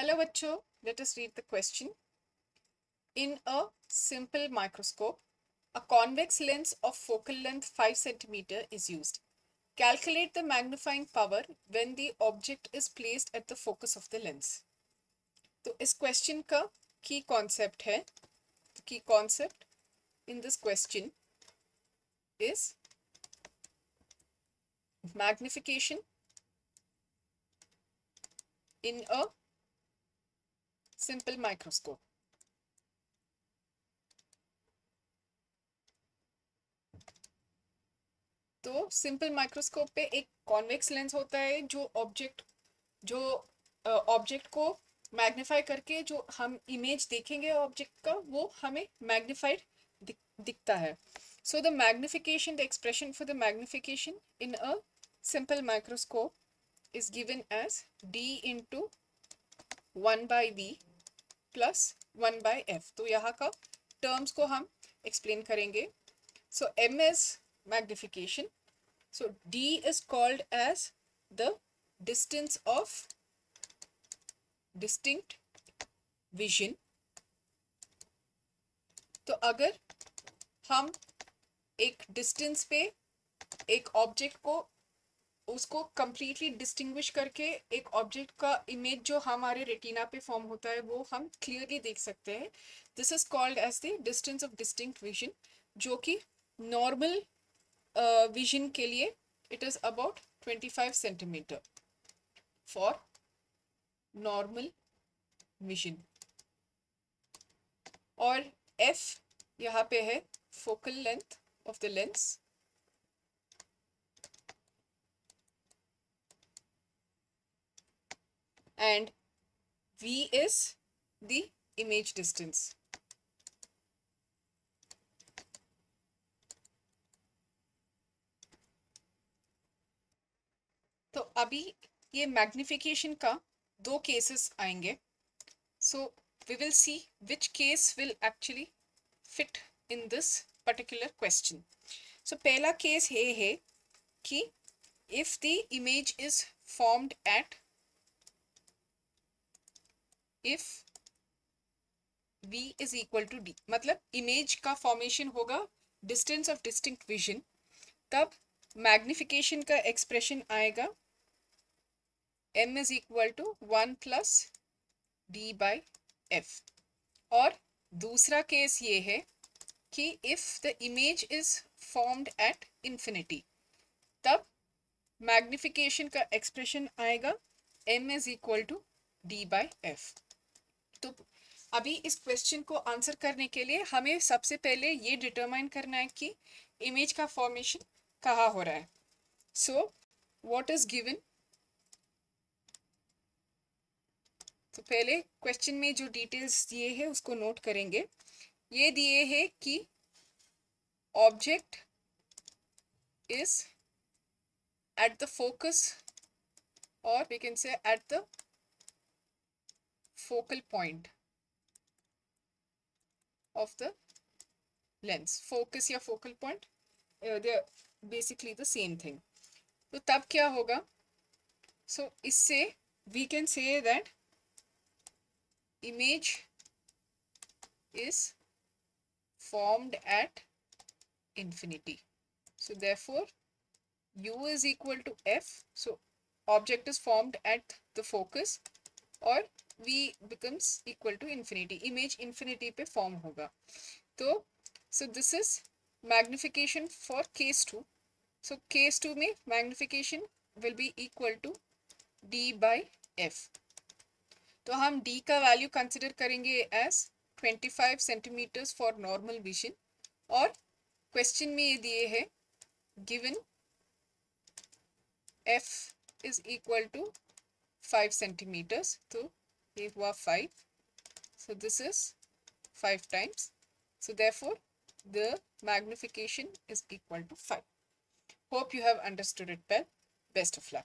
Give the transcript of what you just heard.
Hello बच्चों, let us read the question. In a simple microscope, a convex lens of focal length 5 cm is used. Calculate the magnifying power when the object is placed at the focus of the lens. तो इस question का की concept है, की concept in this question is magnification in a simple microscope. तो simple microscope पे एक convex lens होता है जो ऑब्जेक्ट को मैग्नीफाई करके जो हम इमेज देखेंगे ऑब्जेक्ट का वो हमें मैग्नीफाइड दिखता है. So the magnification, the expression for the magnification in a simple microscope is given as d into 1/v plus 1/f. तो यहाँ का टर्म्स को हम एक्सप्लेन करेंगे. So m is magnification. So d is called as the distance of distinct vision. तो अगर हम एक डिस्टेंस पे एक ऑब्जेक्ट को उसको कंप्लीटली डिस्टिंग्विश करके एक ऑब्जेक्ट का इमेज जो हमारे रेटिना पे फॉर्म होता है वो हम क्लियरली देख सकते हैं. This is called as the distance of distinct vision, जो कि नॉर्मल विजन के लिए it is about 25 centimeter for normal vision. और f यहाँ पे है focal length of the lens and v is the image distance. तो अभी ये मैग्निफिकेशन का दो केसेस आएंगे. So we will see which case will actually fit in this particular question. So पहला केस ये है कि if the image is formed at, if v is equal to d, मतलब इमेज का फॉर्मेशन होगा डिस्टेंस ऑफ डिस्टिंक्ट विजन, तब magnification का expression आएगा m is equal to 1 plus d by f. और दूसरा केस ये है कि if the image is formed at infinity, तब मैग्निफिकेशन का एक्सप्रेशन आएगा m is equal to d by f. तो अभी इस क्वेश्चन को आंसर करने के लिए हमें सबसे पहले ये डिटरमाइन करना है कि इमेज का फॉर्मेशन कहाँ हो रहा है. So what is given. तो पहले क्वेश्चन में जो डिटेल्स दिए हैं उसको नोट करेंगे. ये दिए हैं कि object is at the focus और we can say at the focal point of the lens. Focus या focal point they are basically the same thing. तो तब क्या होगा. सो इससे we can say that image is formed at infinity. So therefore u is equal to f. So object is formed at the focus और v becomes equal to infinity. Image infinity पे form होगा. तो so this is magnification for case 2. So case 2 में magnification will be equal to d by f. तो हम d का value consider करेंगे as 25 centimetres for normal vision. और question में ये दिए है given f is equal to 5 centimetres. तो ये हुआ 5. So this is 5 times. So therefore the magnification is equal to 5. Hope you have understood it well. Best of luck.